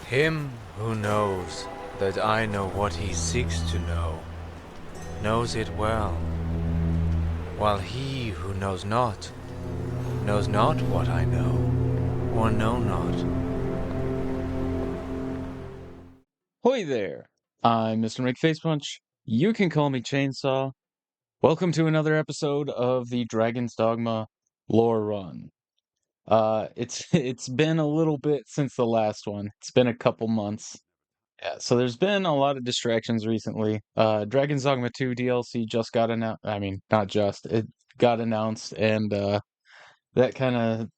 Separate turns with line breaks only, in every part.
Him who knows that I know what he seeks to know, knows it well, while he who knows not what I know, or know not.
Hoy there! I'm Mr. McFacepunch. You can call me Chainsaw. Welcome to another episode of the Dragon's Dogma lore run. It's been a little bit since the last one. It's been a couple months. Yeah, so there's been a lot of distractions recently. Dragon's Dogma 2 DLC just got announced. I mean, not just. It got announced, and that kind of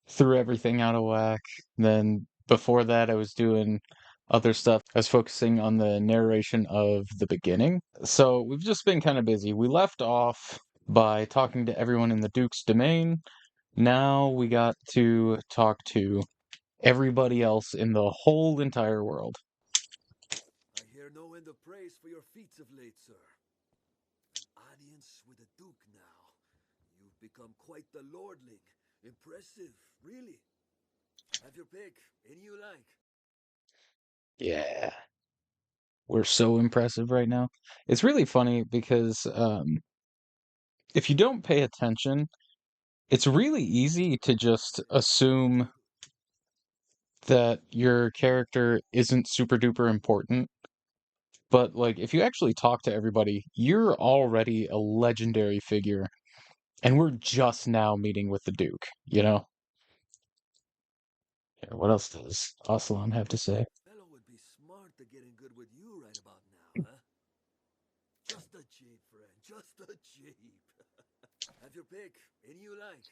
threw everything out of whack. Then before that, I was doing other stuff. I was focusing on the narration of the beginning. So we've just been kind of busy. We left off by talking to everyone in the Duke's domain. Now we got to talk to everybody else in the whole entire world.
I hear no end of praise for your feats of late, sir. An audience with a duke now. You've become quite the lordling. Impressive, really. Have your pick, any you like.
Yeah, we're so impressive right now. It's really funny because if you don't pay attention, it's really easy to just assume that your character isn't super duper important. But like if you actually talk to everybody, you're already a legendary figure. And we're just now meeting with the Duke, you know? Yeah, what else does Aslan have to say?
Fellow would be smart to getting good with you right about now, huh? Just a jape, friend. Just a jape. Have your pick, any you like.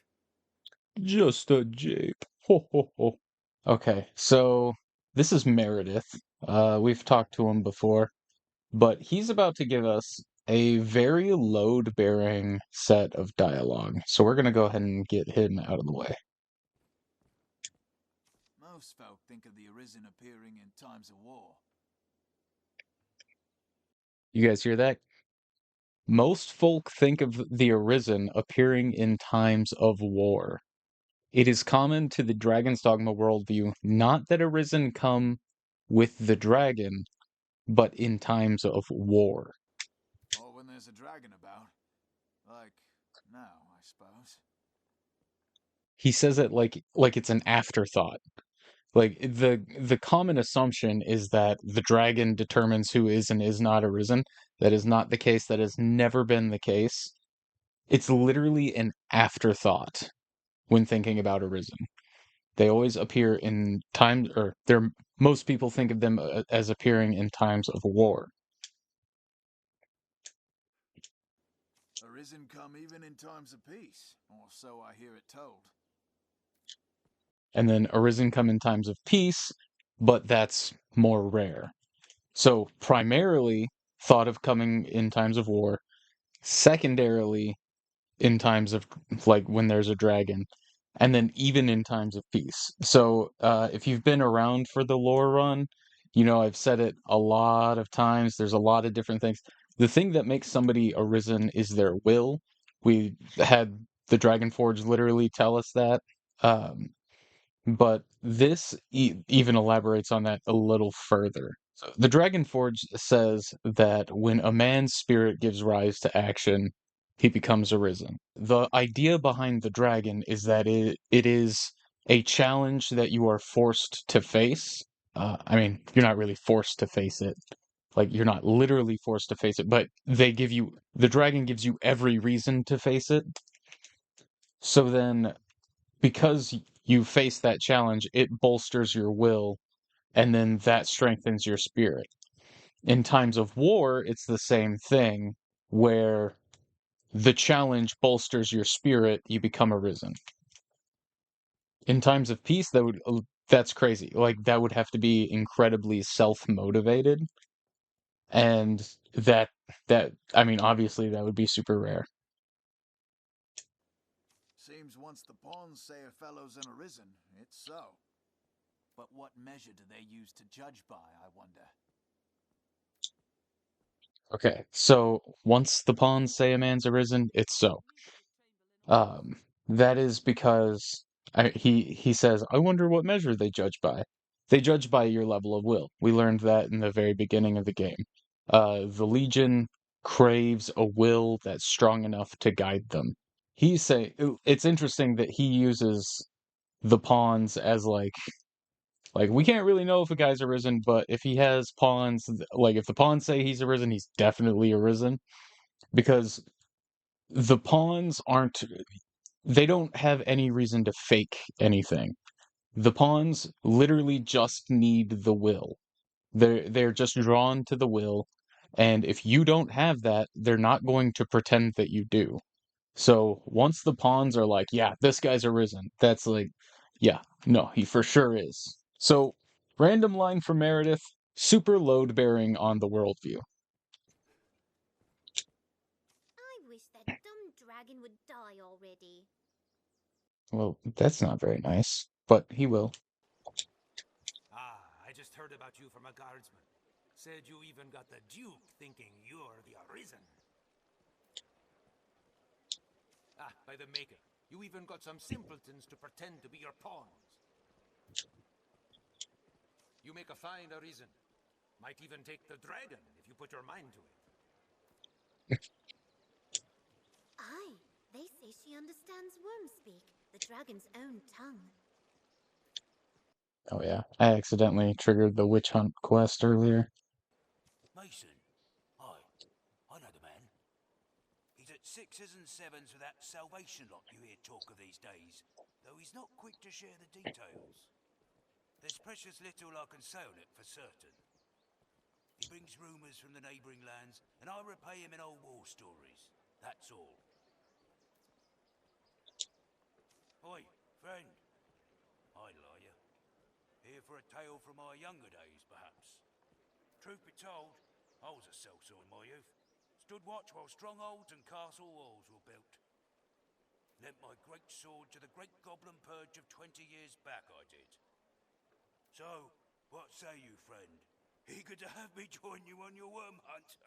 Just a jape. Ho ho ho. Okay, so this is Meredith. We've talked to him before, but he's about to give us a very load-bearing set of dialogue. So we're gonna go ahead and get him out of the way.
Most folk think of the Arisen appearing in times of war.
You guys hear that? Most folk think of the Arisen appearing in times of war. It is common to the Dragon's Dogma worldview not that Arisen come with the dragon, but in times of war.
Or when there's a dragon about. Like now, I suppose.
He says it like it's an afterthought. Like the common assumption is that the dragon determines who is and is not Arisen. That is not the case. That has never been the case. It's literally an afterthought when thinking about Arisen. They always appear in times, or they're most people think of them as appearing in times of war.
Arisen come even in times of peace, or so I hear it told.
And then Arisen come in times of peace, but that's more rare. So primarily thought of coming in times of war, secondarily in times of like when there's a dragon, and then even in times of peace. So if you've been around for the lore run, you know I've said it a lot of times. There's a lot of different things. The thing that makes somebody Arisen is their will. We had the Dragon Forge literally tell us that. Um, but this even elaborates on that a little further. So the Dragon Forge says that when a man's spirit gives rise to action, he becomes arisen. The idea behind the dragon is that it is a challenge that you are forced to face. I mean, you're not really forced to face it. Like, you're not literally forced to face it, but the dragon gives you every reason to face it. So then because you face that challenge, it bolsters your will, and then that strengthens your spirit. In times of war, it's the same thing, where the challenge bolsters your spirit, you become arisen. In times of peace, that's crazy. Like that would have to be incredibly self-motivated, and that I mean, obviously that would be super rare.
Seems once the pawns say a fellow's an Arisen, it's so. But what measure do they use to judge by, I wonder?
Okay, so once the pawns say a man's arisen, it's so. That is because he says, I wonder what measure they judge by. they judge by your level of will. We learned that in the very beginning of the game. The Legion craves a will that's strong enough to guide them. It's interesting that he uses the pawns as like we can't really know if a guy's arisen, but if he has pawns, like if the pawns say he's arisen, he's definitely arisen because the pawns aren't they don't have any reason to fake anything. The pawns literally just need the will. They're just drawn to the will, and if you don't have that, they're not going to pretend that you do. So once the pawns are like, yeah, this guy's arisen, that's like, yeah, no, he for sure is. So, random line from Meredith, super load bearing on the worldview.
I wish that dumb dragon would die already.
Well, that's not very nice, but he will.
I just heard about you from a guardsman. Said you even got the Duke thinking you're the Arisen. By the Maker, you even got some simpletons to pretend to be your pawns. You make a fine Arisen. Might even take the dragon if you put your mind to it.
Aye, they say she understands worm speak, the dragon's own tongue.
Oh yeah, I accidentally triggered the witch hunt quest earlier.
Mason. Aye, I know the man. He's at 6s and 7s with that salvation lot you hear talk of these days, though he's not quick to share the details. There's precious little I can say on it for certain. He brings rumours from the neighbouring lands, and I repay him in old war stories. That's all. Oi, friend. I lie you. Here for a tale from my younger days, perhaps. Truth be told, I was a sellsword in my youth. Stood watch while strongholds and castle walls were built. Lent my great sword to the great goblin purge of 20 years back, I did. So, what say you, friend? Eager to have me join you on your worm hunt?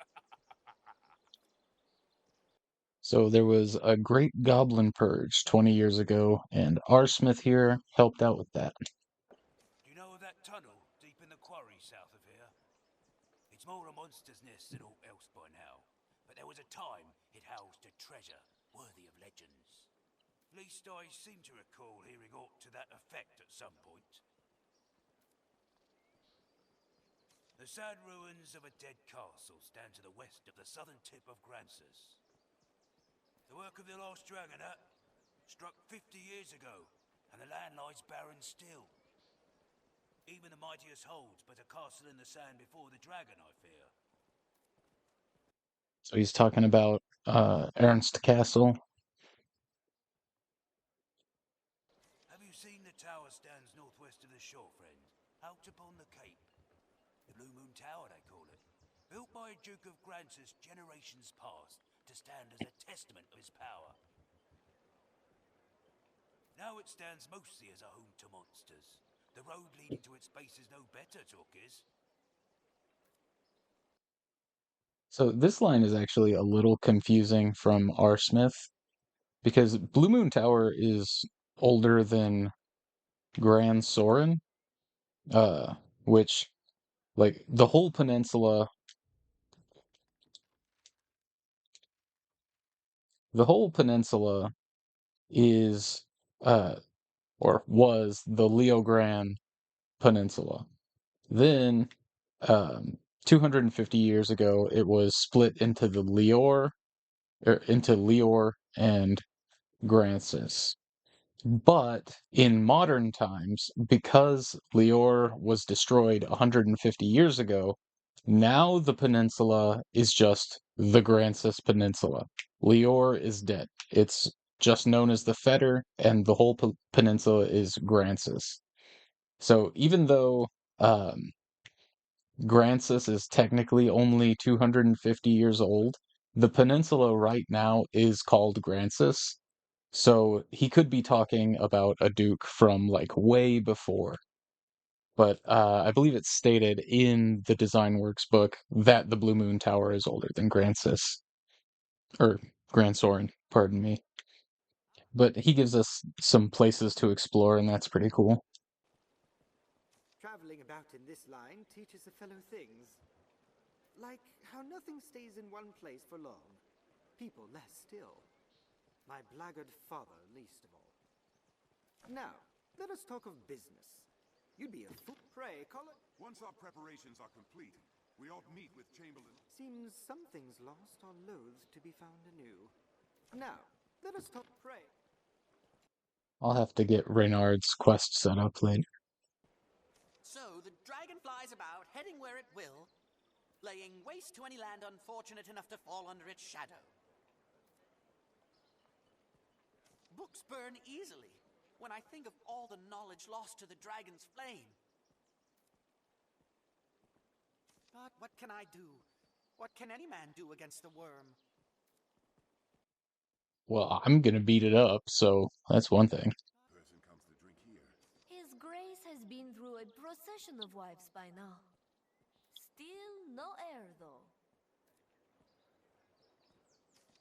So there was a great goblin purge 20 years ago, and our Smith here helped out with that.
Do you know of that tunnel deep in the quarry south of here? It's more a monster's nest than aught else by now, but there was a time it housed a treasure worthy of legends. Least I seem to recall hearing aught to that effect at some point. The sad ruins of a dead castle stand to the west of the southern tip of Grancis. The work of the last dragon, struck 50 years ago, and the land lies barren still. Even the mightiest holds but a castle in the sand before the dragon, I fear.
So he's talking about Ernst Castle.
Have you seen the tower stands northwest of the shore, friend? Out upon the cape. The Blue Moon Tower, they call it. Built by a Duke of Grancis generations past to stand as a testament of his power. Now it stands mostly as a home to monsters. The road leading to its base is no better, talk is.
So this line is actually a little confusing from R. Smith because Blue Moon Tower is older than Gran Soren, which like the whole peninsula is or was the Leo Gran Peninsula. Then 250 years ago it was split into the into Leor and Grancis. But in modern times, because Leor was destroyed 150 years ago, now the peninsula is just the Grancis Peninsula. Leor is dead. It's just known as the Fetter, and the whole peninsula is Grancis. So even though Grancis is technically only 250 years old, the peninsula right now is called Grancis. So he could be talking about a duke from like way before. But I believe it's stated in the Design Works book that the Blue Moon Tower is older than Grancis. Or Gran Soren, pardon me. But he gives us some places to explore, and that's pretty cool.
Traveling This line teaches a fellow things. Like how nothing stays in one place for long. People less still. My blackguard father least of all. Now, let us talk of business. You'd be a fool. Pray, call it.
Once our preparations are complete, we ought meet with Chamberlain.
Seems something's lost or loath to be found anew. Now, let us talk. Pray.
I'll have to get Reynard's quest set up later.
So the dragon flies about, heading where it will, laying waste to any land unfortunate enough to fall under its shadow. Books burn easily when I think of all the knowledge lost to the dragon's flame. But what can I do? What can any man do against the worm?
Well, I'm gonna beat it up, so that's one thing.
Person comes to drink here.
His Grace has been through a procession of wives by now. Still no heir, though.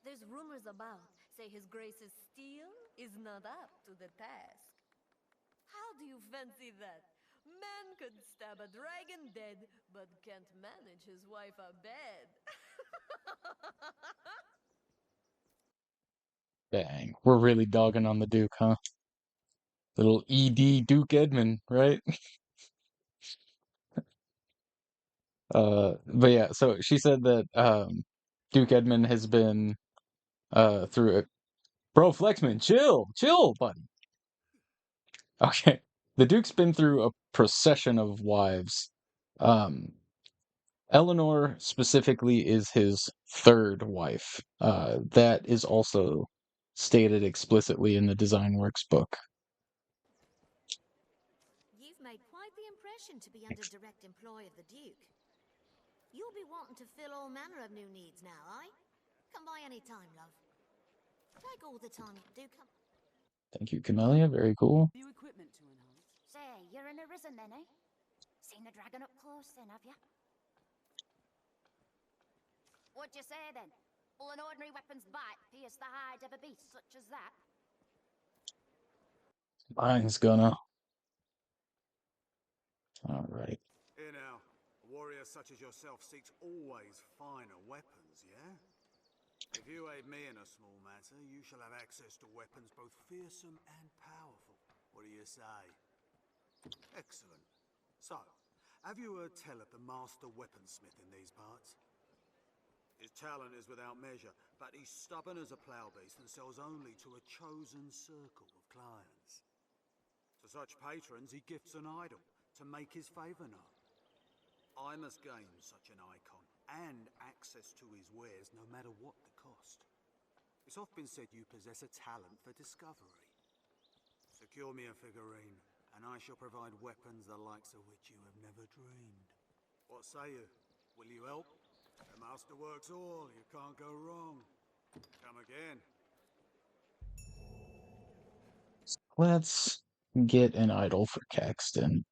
There's rumors about, say His Grace's steel is not up to the task. How do you fancy that? Man could stab a dragon dead, but can't manage his wife a bed.
Dang, we're really dogging on the Duke, huh? Little ED Duke Edmund, right? But yeah, so she said that Duke Edmund has been through it. Bro, Flexman, chill, buddy. Okay, the Duke's been through a procession of wives. Eleanor specifically is his third wife. That is also stated explicitly in the Design Works book.
You've made quite the impression to be under direct employ of the Duke. You'll be wanting to fill all manner of new needs now, aye? Come by any time, love. Take all the time you do come.
Thank you, Camellia. Very cool.
New equipment to enhance.
Say, you're in Arisen then, eh? Seen the dragon up close then, have you? What'd you say then? Will an ordinary weapon's bite pierce the hide of a beast such as that?
Mine's gonna. Alright.
Here now, a warrior such as yourself seeks always finer weapons, yeah? If you aid me in a small matter, you shall have access to weapons both fearsome and powerful. What do you say? Excellent. So, have you heard tell of the master weaponsmith in these parts? His talent is without measure, but he's stubborn as a plough beast and sells only to a chosen circle of clients. To such patrons, he gifts an idol to make his favour known. I must gain such an icon and access to his wares no matter what the cost. It's oft been said you possess a talent for discovery. Secure me a figurine, and I shall provide weapons the likes of which you have never dreamed. What say you? Will you help? The master works all, you can't go wrong. Come again.
Let's get an idol for Caxton.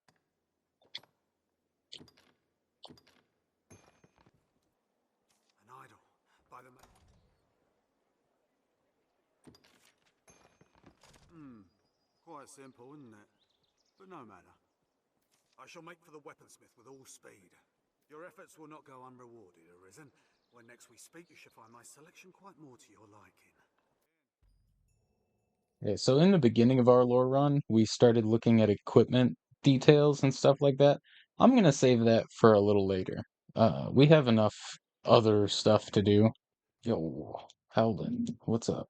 An idol by the quite simple, isn't it? But no matter. I shall make for the weaponsmith with all speed. Your efforts will not go unrewarded, Arisen. When next we speak, you shall find my selection quite more to your liking.
Okay, so in the beginning of our lore run, we started looking at equipment details and stuff like that. I'm gonna save that for a little later. We have enough other stuff to do. Yo, Howland, what's up?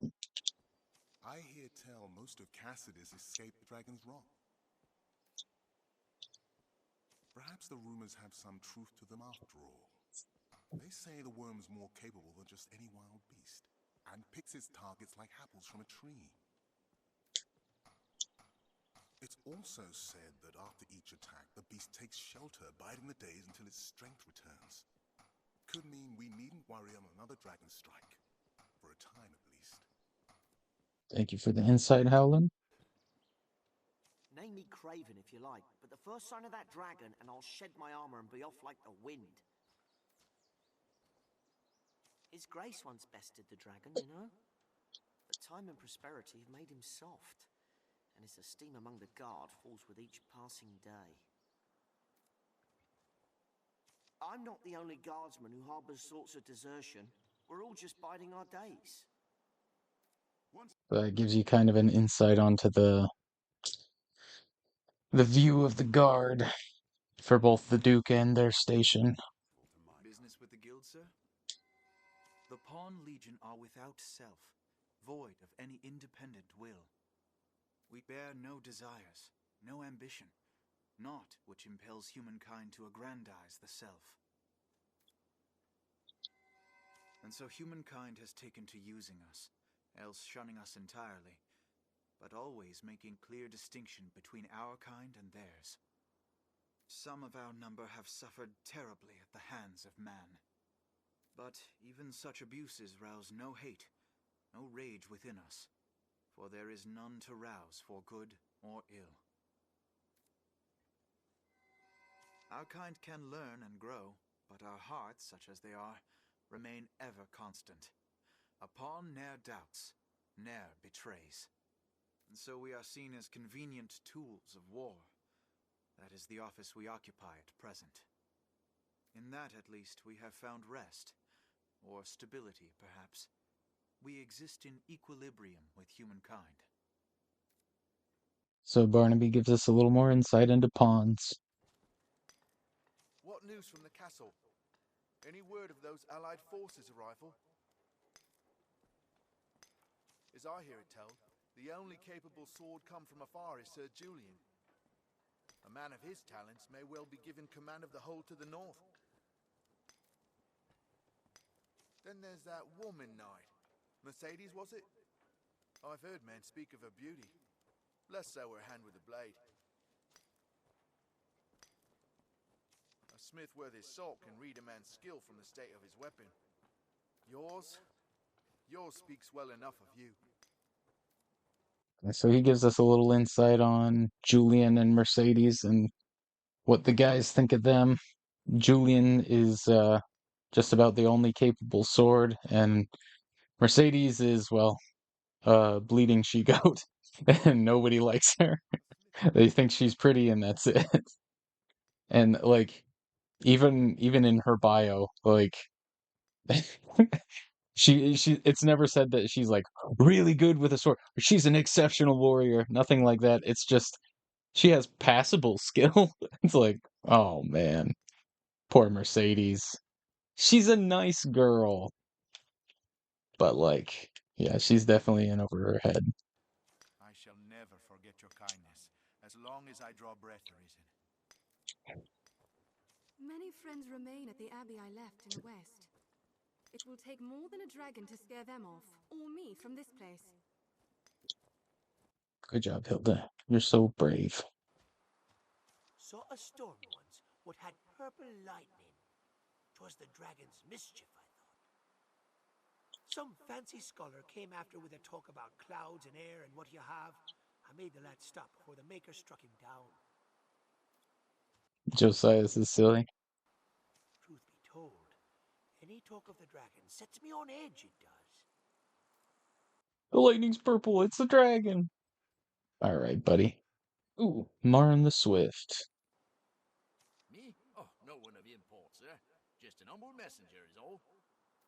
I hear tell most of Cassidy's escaped the Dragon's Rock. Perhaps the rumors have some truth to them after all. They say the worm's more capable than just any wild beast, and picks its targets like apples from a tree. It's also said that after each attack, the beast takes shelter, biding the days until its strength returns. Could mean we needn't worry on another dragon strike. For a time, at least.
Thank you for the insight, Howland.
Name me Craven if you like, but the first sign of that dragon and I'll shed my armor and be off like the wind. His Grace once bested the dragon, you know? But time and prosperity have made him soft, and his esteem among the guard falls with each passing day.
I'm not the only guardsman who harbors thoughts of desertion. We're all just biding our days.
That gives you kind of an insight onto the view of the guard for both the Duke and their station.
Business with the guild, sir? The Pawn Legion are without self, void of any independent will. We bear no desires, no ambition, naught which impels humankind to aggrandize the self. And so humankind has taken to using us, else shunning us entirely, but always making clear distinction between our kind and theirs. Some of our number have suffered terribly at the hands of man. But even such abuses rouse no hate, no rage within us, for there is none to rouse for good or ill. Our kind can learn and grow, but our hearts, such as they are, remain ever constant. A pawn ne'er doubts, ne'er betrays. And so we are seen as convenient tools of war. That is the office we occupy at present. In that, at least, we have found rest, or stability, perhaps. We exist in equilibrium with humankind.
So Barnaby gives us a little more insight into pawns.
What news from the castle? Any word of those allied forces' arrival? As I hear it told, the only capable sword come from afar is Sir Julian. A man of his talents may well be given command of the whole to the north. Then there's that woman knight. Mercedes, was it? I've heard men speak of her beauty. Less so her hand with the blade. A smith worth his salt can read a man's skill from the state of his weapon. Yours speaks well enough of you.
So he gives us a little insight on Julian and Mercedes and what the guys think of them. Julian is just about the only capable sword, and Mercedes is, well, bleeding she-goat, and nobody likes her. They think she's pretty, and that's it. And like, even in her bio, like, she it's never said that she's like really good with a sword, or she's an exceptional warrior. Nothing like that. It's just she has passable skill. It's like, oh man, poor Mercedes. She's a nice girl, but like, yeah, she's definitely in over her head.
I shall never forget your kindness, as long as I draw breath, Arisen.
Many friends remain at the abbey I left in the west. It will take more than a dragon to scare them off, or me from this place.
Good job, Hilda. You're so brave.
Saw a storm once, what had purple lightning. 'Twas the dragon's mischief, I thought. Some fancy scholar came after with a talk about clouds and air and what you have. I made the lad stop before the maker struck him down.
Josias is silly.
Truth be told, any talk of the dragon sets me on edge, it does.
The lightning's purple. It's the dragon. All right, buddy. Ooh, Marn the Swift.
Me? Oh, no one of import, sir. Just an humble messenger is all.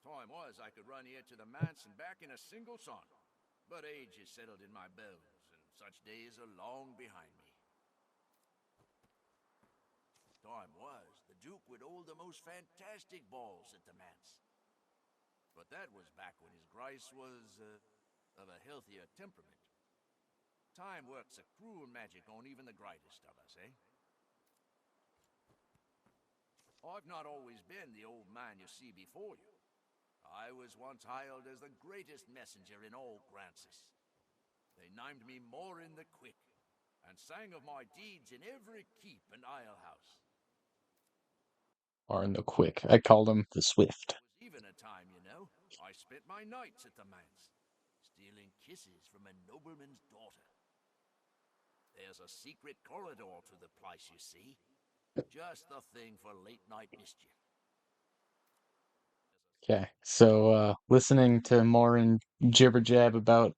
Time was I could run here to the manse and back in a single song. But age has settled in my bones, and such days are long behind me. Time was, the Duke would hold the most fantastic balls at the manse. But that was back when his grace was, of a healthier temperament. Time works a cruel magic on even the greatest of us, eh? I've not always been the old man you see before you. I was once hailed as the greatest messenger in all Grancis. They named me Morin the Quick, and sang of my deeds in every keep and alehouse.
Marn the Quick. I called him the Swift.
There was even a time, you know, I spent my nights at the manse, stealing kisses from a nobleman's daughter. There's a secret corridor to the place, you see. Just the thing for late-night mischief.
Okay, so listening to Marn jibber jab about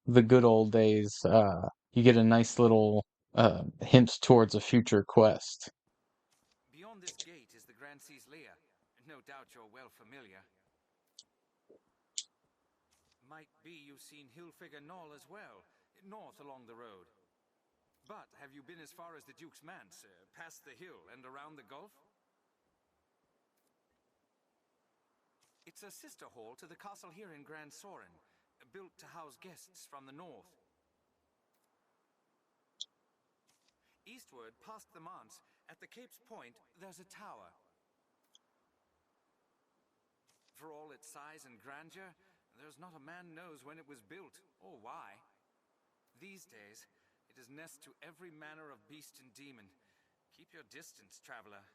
the good old days, you get a nice little hint towards a future quest.
Beyond
this gate is the Grand Sea's lair. No doubt you're well familiar. Might be you've seen Hillfigure Knoll as well, north along the road. But have you been as far as the Duke's Manse, past the hill and around the gulf? It's a sister hall to the castle here in Gran Soren, built to house guests from the north. Eastward, past the manse, at the Cape's point, there's a tower. For all its size and grandeur, there's not a man knows when it was built, or why. These days, it is nest to every manner of beast and demon. Keep your distance, traveler.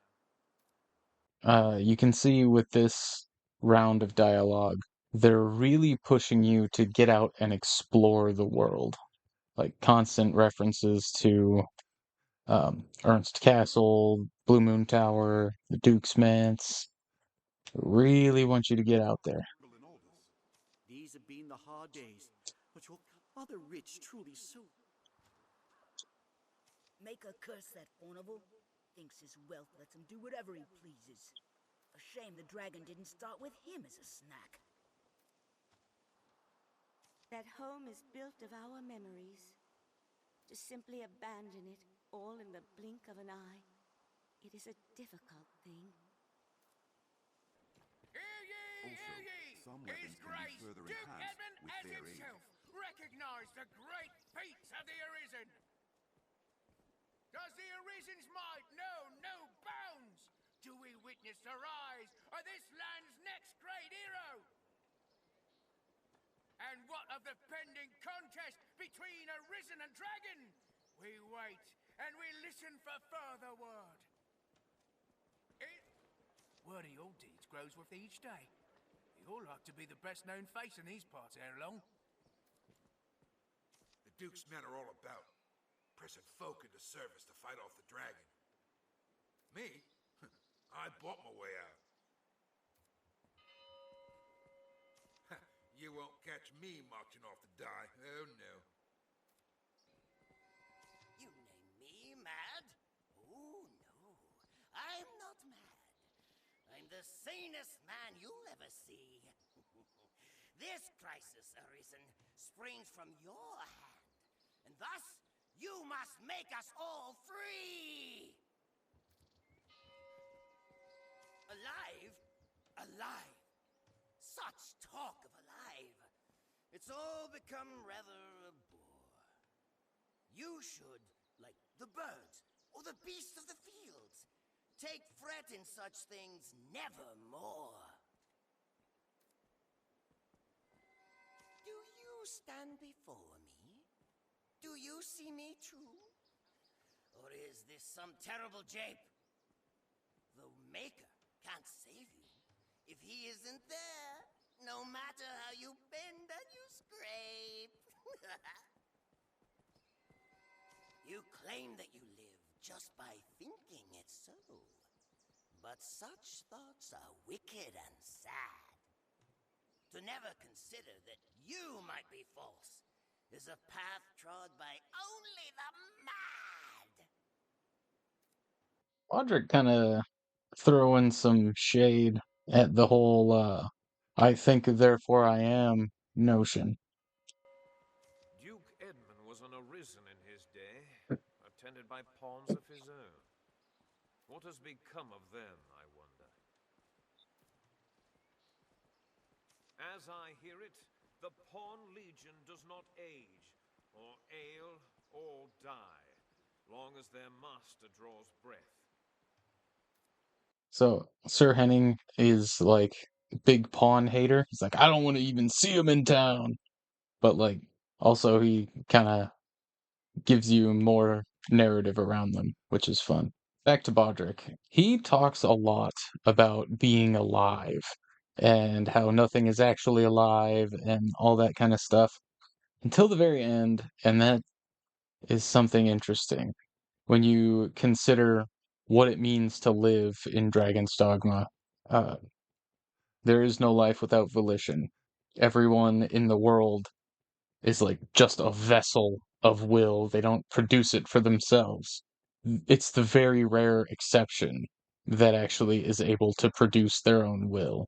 You can see with this round of dialogue, they're really pushing you to get out and explore the world. Like constant references to Ernst Castle, Blue Moon Tower, the Duke's Manse. Really want you to get out there.
These have been the hard days, but your father rich truly so.
Make a curse that Fornival. Thinks his wealth lets him do whatever he pleases. A shame the dragon didn't start with him as a snack.
That home is built of our memories. To simply abandon it, all in the blink of an eye, it is a difficult thing.
His Grace, Duke Edmund as himself, recognise the great feats of the Arisen. Does the Arisen's might know no bounds? Do we witness the rise of this land's next great hero? And what of the pending contest between Arisen and Dragon? We wait and we listen for further word. Word of your deeds grows with each day. You're like to be the best known face in these parts ere long.
The Duke's men are all about, pressing folk into service to fight off the dragon. Me? I bought my way out. You won't catch me marching off to die. Oh, no.
You name me mad? Oh, no. I'm not mad. I'm the sanest man you'll ever see. This crisis, Arisen, springs from your hand. And thus, you must make us all free! Alive? Alive! Such talk of alive! It's all become rather a bore. You should, like the birds or the beasts of the fields, take fret in such things nevermore. Do you stand before me? Do you see me too? Or is this some terrible jape? The Maker can't save you if he isn't there, no matter how you bend and you scrape. You claim that you live just by thinking it so. But such thoughts are wicked and sad. To never consider that you might be false is a path trod by only the mad.
Roderick kind of throwing some shade at the whole I think therefore I am notion.
Duke Edmund was an Arisen in his day, attended by pawns of his own. What has become of them, I wonder? As I hear it, the Pawn Legion does not age, or ail, or die, long as their master draws breath.
So Sir Henning is like big pawn hater. He's like, I don't want to even see him in town. But like also he kind of gives you more narrative around them, which is fun. Back to Bodrick. He talks a lot about being alive and how nothing is actually alive and all that kind of stuff until the very end, and that is something interesting when you consider what it means to live in Dragon's Dogma. Uh, there is no life without volition. Everyone in the world is like just a vessel of will. They don't produce it for themselves. It's the very rare exception that actually is able to produce their own will.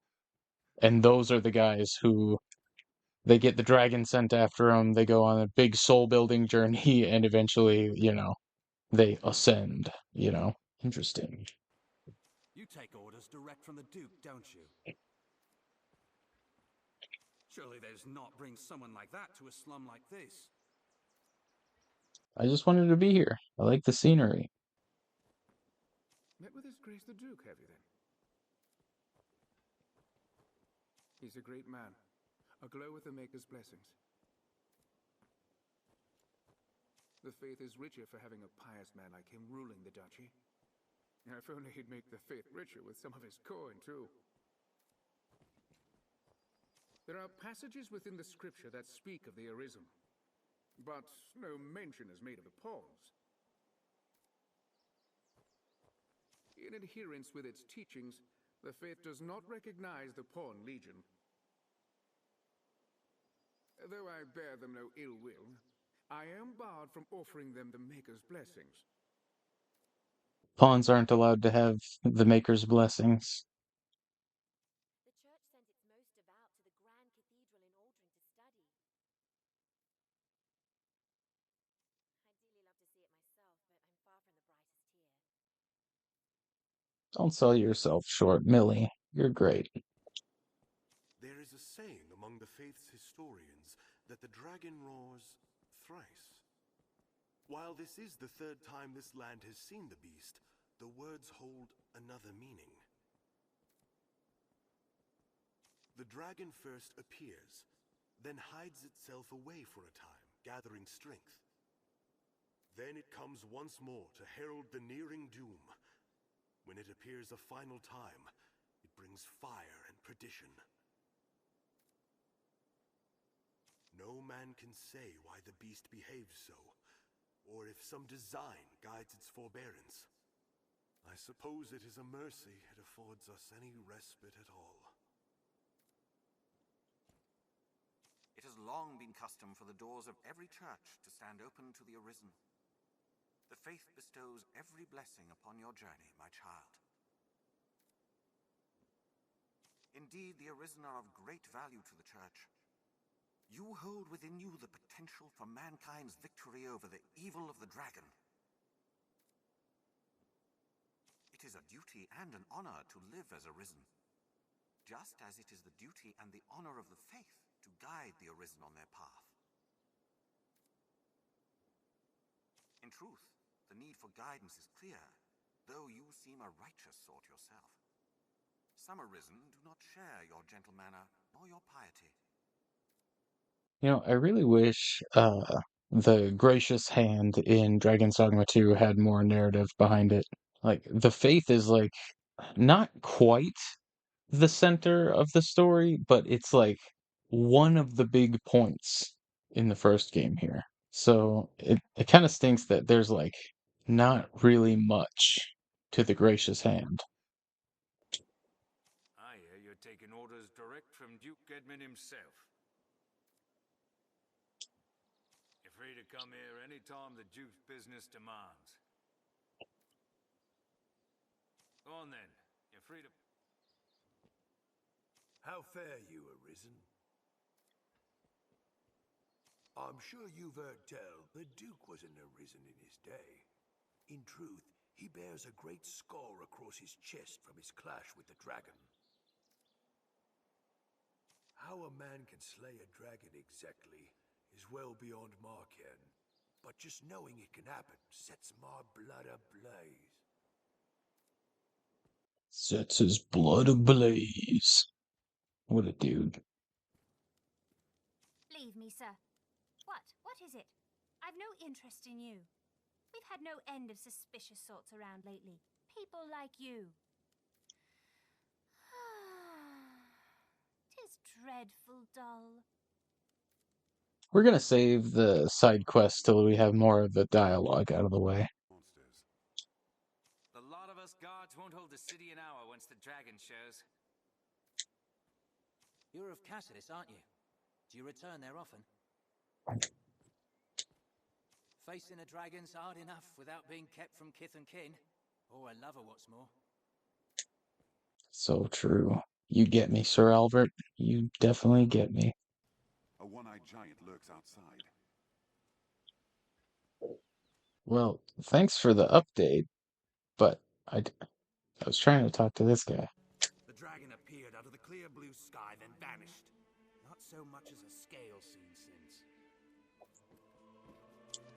And those are the guys who they get the dragon sent after them, they go on a big soul building journey, and eventually, they ascend, Interesting.
You take orders direct from the Duke, don't you? Surely there's not bring someone like that to a slum like this.
I just wanted to be here. I like the scenery.
Met with His Grace the Duke, have you then? He's a great man, aglow with the Maker's blessings. The faith is richer for having a pious man like him ruling the duchy. If only he'd make the faith richer with some of his coin, too. There are passages within the scripture that speak of the Arism, but no mention is made of the pawns. In adherence with its teachings, the faith does not recognize the Pawn Legion. Though I bear them no ill will, I am barred from offering them the Maker's blessings.
Pawns aren't allowed to have the Maker's blessings.
The church sent its most devout to the Gran Cathedral in Aldrin to study. I'd dearly love to see it myself, but I'm far from the brightest here.
Don't sell yourself short, Millie. You're great.
There is a saying among the faith's historians that the dragon roars thrice. While this is the third time this land has seen the beast, the words hold another meaning. The dragon first appears, then hides itself away for a time, gathering strength. Then it comes once more to herald the nearing doom. When it appears a final time, it brings fire and perdition. No man can say why the beast behaves so, or if some design guides its forbearance. I suppose it is a mercy it affords us any respite at all.
It has long been custom for the doors of every church to stand open to the Arisen. The faith bestows every blessing upon your journey, my child. Indeed, the Arisen are of great value to the church. You hold within you the potential for mankind's victory over the evil of the dragon. It is a duty and an honor to live as Arisen, just as it is the duty and the honor of the faith to guide the Arisen on their path. In truth, the need for guidance is clear, though you seem a righteous sort yourself. Some Arisen do not share your gentle manner nor your piety.
I really wish the gracious hand in Dragon's Dogma 2 had more narrative behind it. Like, the faith is, like, not quite the center of the story, but it's, like, one of the big points in the first game here. So it kind of stinks that there's, like, not really much to the gracious hand.
I hear you're taking orders direct from Duke Edmund himself. You're free to come here any time the Duke's business demands. Go on then. You're free to...
How fare you, Arisen? I'm sure you've heard tell the Duke was an Arisen in his day. In truth, he bears a great scar across his chest from his clash with the dragon. How a man can slay a dragon exactly is well beyond my ken, but just knowing it can happen sets my blood ablaze.
Sets his blood ablaze. What a dude.
Leave me, sir. What is it? I've no interest in you. We've had no end of suspicious sorts around lately. People like you. 'Tis dreadful dull.
We're gonna save the side quests till we have more of the dialogue out of the way.
The lot of us guards won't hold the city an hour once the dragon shows.
You're of Cassidus, aren't you? Do you return there often? Facing a dragon's hard enough without being kept from kith and kin. Or a lover, what's more.
So true. You get me, Sir Albert. You definitely get me.
A one-eyed giant lurks outside.
Well, thanks for the update, but I was trying to talk to this guy.
The dragon appeared out of the clear blue sky, then vanished. Not so much as a scale seen since.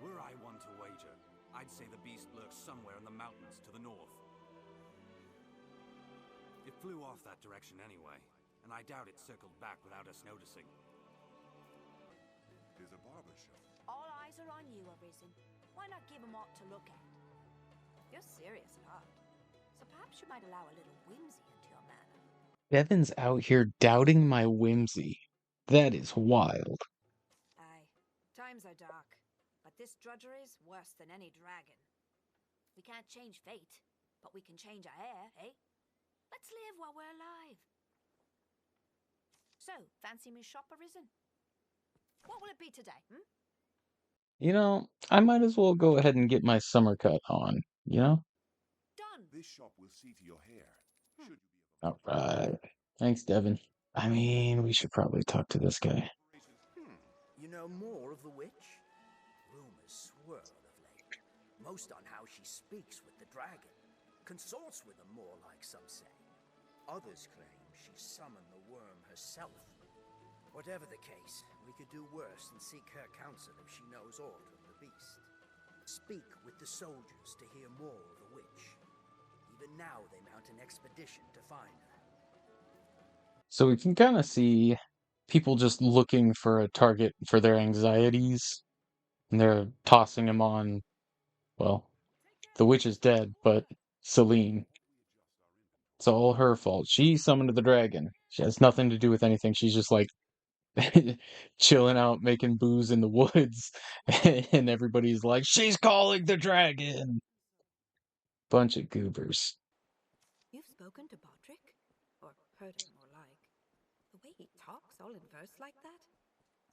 Were I one to wager, I'd say the beast lurks somewhere in the mountains to the north. It flew off that direction anyway, and I doubt it circled back without us noticing.
There's a barber shop.
All eyes are on you, Arisen. Why not give him aught to look at? You're serious at heart, so perhaps you might allow a little whimsy into your manner.
Devin's out here doubting my whimsy. That is wild.
Aye, times are dark, but this drudgery's worse than any dragon.
We can't change fate, but we can change our hair, eh? Let's live while we're alive.
So, fancy me shop, Arisen? What will it be today,
You know, I might as well go ahead and get my summer cut on, you know?
Done.
This shop will see to your hair. Should you be
Alright. Thanks, Devin. I mean, we should probably talk to this guy.
You know more of the witch? Rumors swirl of late, most on how she speaks with the dragon, consorts with them more like some say. Others claim she summoned the worm herself. Whatever the case, we could do worse than seek her counsel if she knows aught of the beast. Speak with the soldiers to hear more of the witch. Even now they mount an expedition to find her.
So we can kind of see people just looking for a target for their anxieties. And they're tossing him on, well, the witch is dead, but Celine. It's all her fault. She summoned the dragon. She has nothing to do with anything. She's just like chilling out, making booze in the woods. And everybody's like, she's calling the dragon! Bunch of goobers.
You've spoken to Bodrick? Or heard him, more like. The way he talks all in verse like that?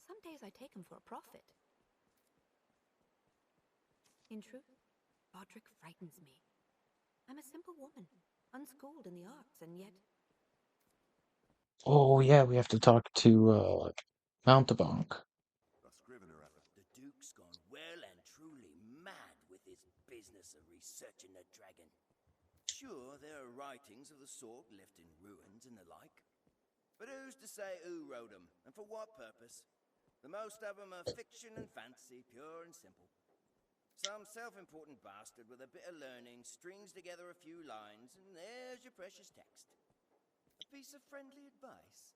Some days I take him for a prophet. In truth, Bodrick frightens me. I'm a simple woman, unschooled in the arts, and yet...
Oh, yeah, we have to talk to, Mountebank.
The Duke's gone well and truly mad with his business of researching the dragon. Sure, there are writings of the sort left in ruins and the like. But who's to say who wrote them, and for what purpose? The most of them are fiction and fancy, pure and simple. Some self-important bastard with a bit of learning strings together a few lines, and there's your precious text. A piece of friendly advice?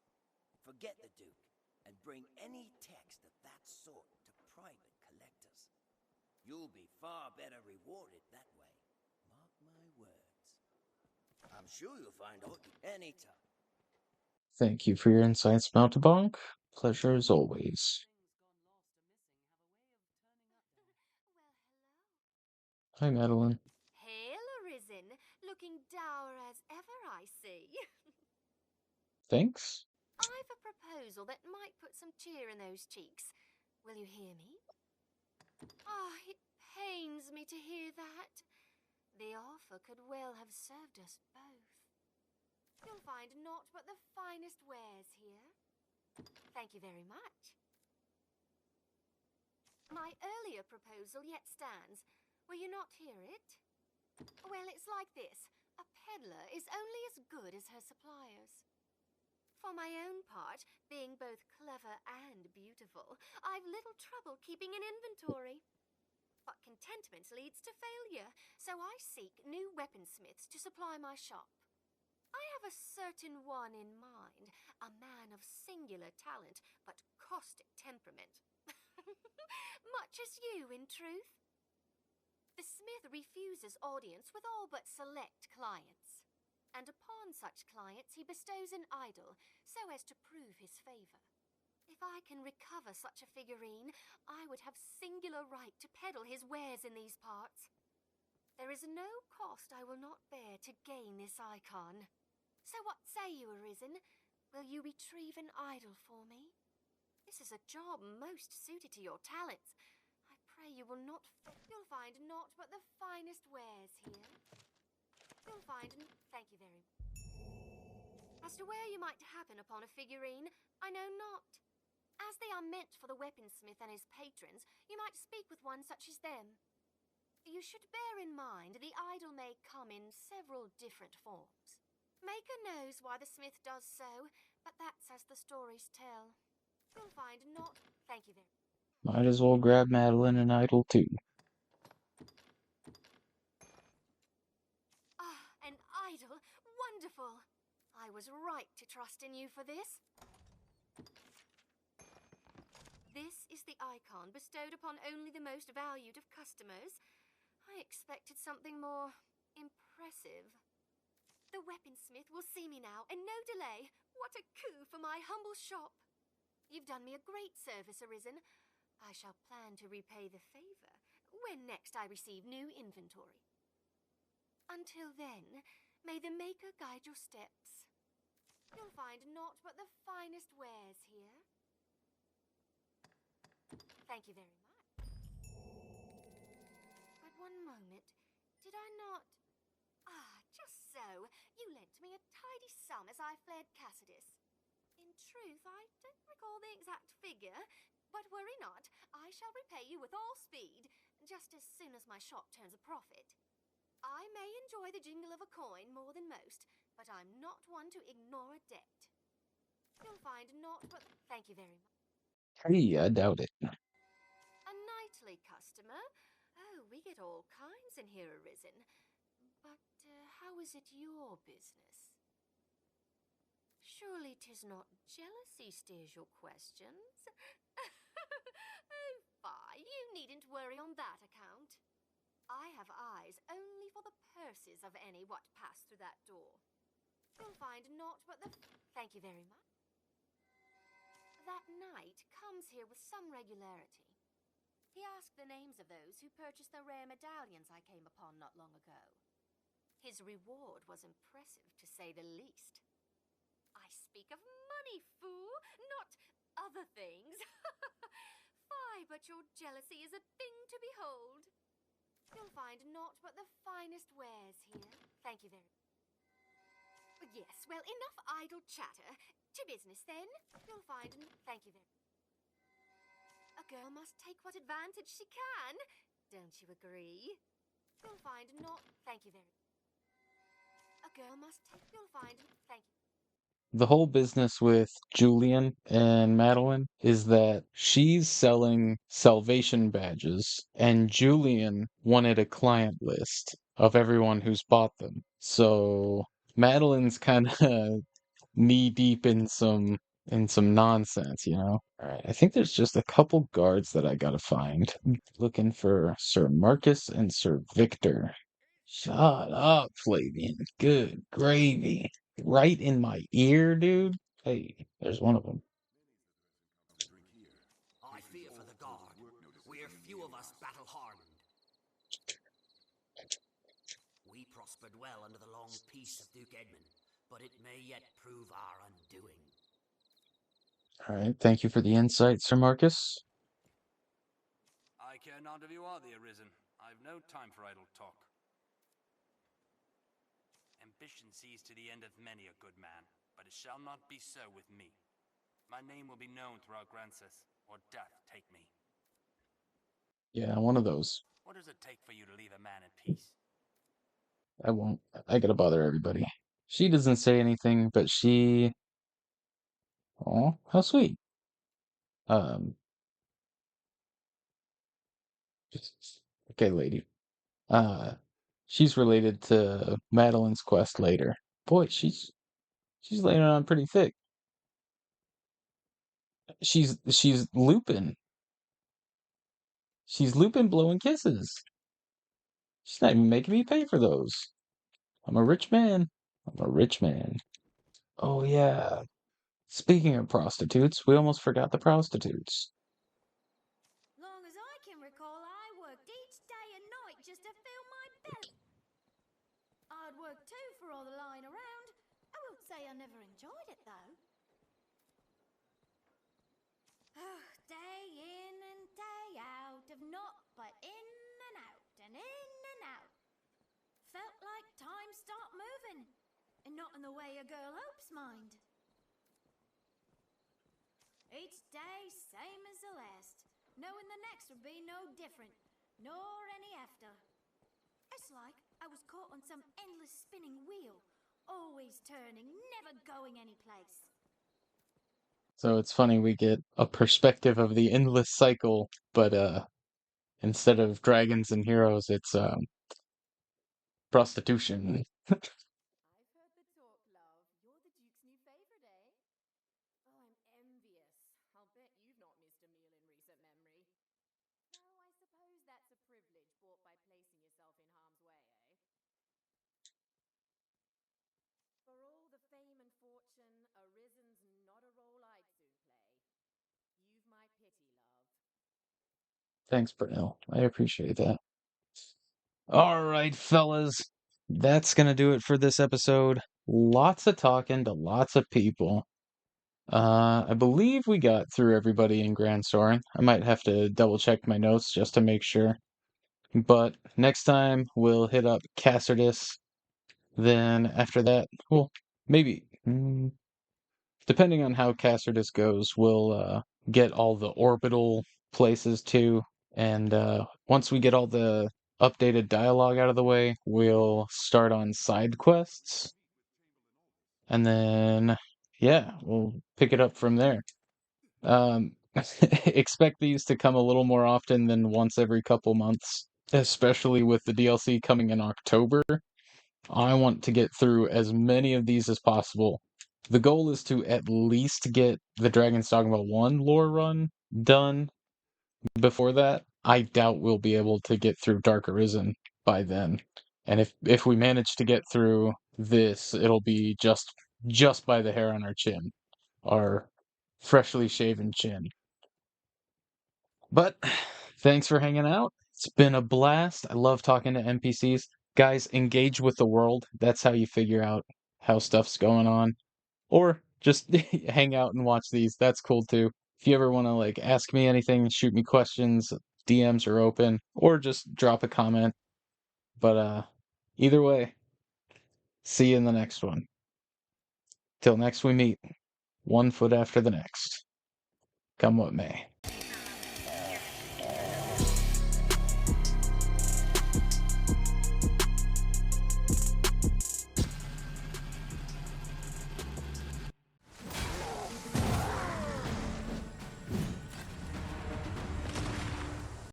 Forget the Duke, and bring any text of that sort to private collectors. You'll be far better rewarded that way. Mark my words. I'm sure you'll find out anytime.
Thank you for your insights, Mountebank. Pleasure as always. Hi, Madeline.
Hail, Arisen. Looking dour as ever, I see.
Thanks.
I've a proposal that might put some cheer in those cheeks. Will you hear me? Ah, it pains me to hear that. The offer could well have served us both. You'll find naught but the finest wares here. Thank you very much. My earlier proposal yet stands. Will you not hear it? Well, it's like this. A peddler is only as good as her suppliers. For my own part, being both clever and beautiful, I've little trouble keeping an inventory. But contentment leads to failure, so I seek new weaponsmiths to supply my shop. I have a certain one in mind, a man of singular talent, but caustic temperament. Much as you, in truth. The smith refuses audience with all but select clients. And upon such clients he bestows an idol, so as to prove his favour. If I can recover such a figurine, I would have singular right to peddle his wares in these parts. There is no cost I will not bear to gain this icon. So what say you, Arisen? Will you retrieve an idol for me? This is a job most suited to your talents. I pray you will not... You'll find naught but the finest wares here. You'll find... Thank you very much.
As to where you might happen upon a figurine, I know not. As they are meant for the weaponsmith and his patrons, you might speak with one such as them. You should bear in mind the idol may come in several different forms. Maker knows why the smith does so, but that's as the stories tell. You'll find not... Thank you very much.
Might as well grab Madeline and Idol too.
Ah, an idol! Wonderful! I was right to trust in you for this. This is the icon bestowed upon only the most valued of customers. I expected something more impressive. The weaponsmith will see me now, and no delay. What a coup for my humble shop! You've done me a great service, Arisen. I shall plan to repay the favor when next I receive new inventory. Until then, may the Maker guide your steps. You'll find naught but the finest wares here. Thank you very much. But one moment, did I not... Ah, just so. You lent me a tidy sum as I fled Cassidus. In truth, I don't recall the exact figure, but worry not, I shall repay you with all speed, just as soon as my shop turns a profit. I may enjoy the jingle of a coin more than most, but I'm not one to ignore a debt. You'll find naught but... Thank you very much.
Hey, I doubt it.
A nightly customer? Oh, we get all kinds in here, Arisen. But how is it your business? Surely 'tis not jealousy steers your questions? Oh, fie, you needn't worry on that account. I have eyes only for the purses of any what pass through that door. You'll find naught but the... Thank you very much. That knight comes here with some regularity. He asked the names of those who purchased the rare medallions I came upon not long ago. His reward was impressive, to say the least. I speak of money, fool, not other things. Fie, but your jealousy is a thing to behold. You'll find naught but the finest wares here. Thank you very much. Yes, well, enough idle chatter. To business, then. You'll find... Thank you very much. A girl must take what advantage she can. Don't you agree? You'll find not... Thank you very much. A girl must take... You'll find... Thank you.
The whole business with Julian and Madeline is that she's selling salvation badges, and Julian wanted a client list of everyone who's bought them. So Madeline's kind of knee deep in some nonsense, you know? All right, I think there's just a couple guards that I gotta find. Looking for Sir Marcus and Sir Victor. Shut up, Flavian. Good gravy. Right in my ear, dude. Hey, there's one of them.
I fear for the guard. We're few of us battle-hardened. We prospered well under the long peace of Duke Edmund, but it may yet prove our undoing.
All right, thank you for the insight, Sir Marcus.
I care not if you are the Arisen. I've no time for idle talk. Ambition sees to the end of many a good man, but it shall not be so with me. My name will be known throughout Grancis, or death take me.
Yeah, one of those.
What does it take for you to leave a man in peace?
I won't. I gotta bother everybody. She doesn't say anything, but she... Oh, how sweet. Okay, lady. She's related to Madeline's quest later. Boy, she's laying it on pretty thick. She's Lupin. She's Lupin blowing kisses. She's not even making me pay for those. I'm a rich man. I'm a rich man. Oh yeah. Speaking of prostitutes, we almost forgot the prostitutes.
Long as I can recall, I worked each day and night just to fill my belly. I'd work too for all the lying around. I won't say I never enjoyed it, though. Oh, day in and day out of naught but in and out and in and out. Felt like time stopped moving. And not in the way a girl hopes, mind. Each day, same as the last, knowing the next would be no different, nor any after. It's like I was caught on some endless spinning wheel, always turning, never going any place.
So it's funny we get a perspective of the endless cycle, but instead of dragons and heroes, it's prostitution.
I've heard the talk, love. You're the Duke's new favorite, eh? Oh, I'm envious. I'll bet you've not missed a meal in recent memory. Though I suppose that's a privilege bought by placing yourself in harm's way, eh? For all the fame and fortune, Arisen's not a role I'd soon play. You've my pity, love.
Thanks, Brunel. I appreciate that. All right, fellas. That's going to do it for this episode. Lots of talking to lots of people. I believe we got through everybody in Gran Soren. I might have to double check my notes just to make sure. But next time we'll hit up Cassardus. Then after that, well, maybe, depending on how Cassardus goes, we'll get all the orbital places too. And once we get all the updated dialogue out of the way, we'll start on side quests. And then, yeah, we'll pick it up from there. Expect these to come a little more often than once every couple months, especially with the DLC coming in October. I want to get through as many of these as possible. The goal is to at least get the Dragon's Dogma 1 lore run done before that. I doubt we'll be able to get through Dark Arisen by then. And if we manage to get through this, it'll be just by the hair on our chin. Our freshly shaven chin. But thanks for hanging out. It's been a blast. I love talking to NPCs. Guys, engage with the world. That's how you figure out how stuff's going on. Or just hang out and watch these. That's cool too. If you ever want to like ask me anything, shoot me questions, DMs are open, or just drop a comment. But either way, see you in the next one. Till next we meet, one foot after the next. Come what may.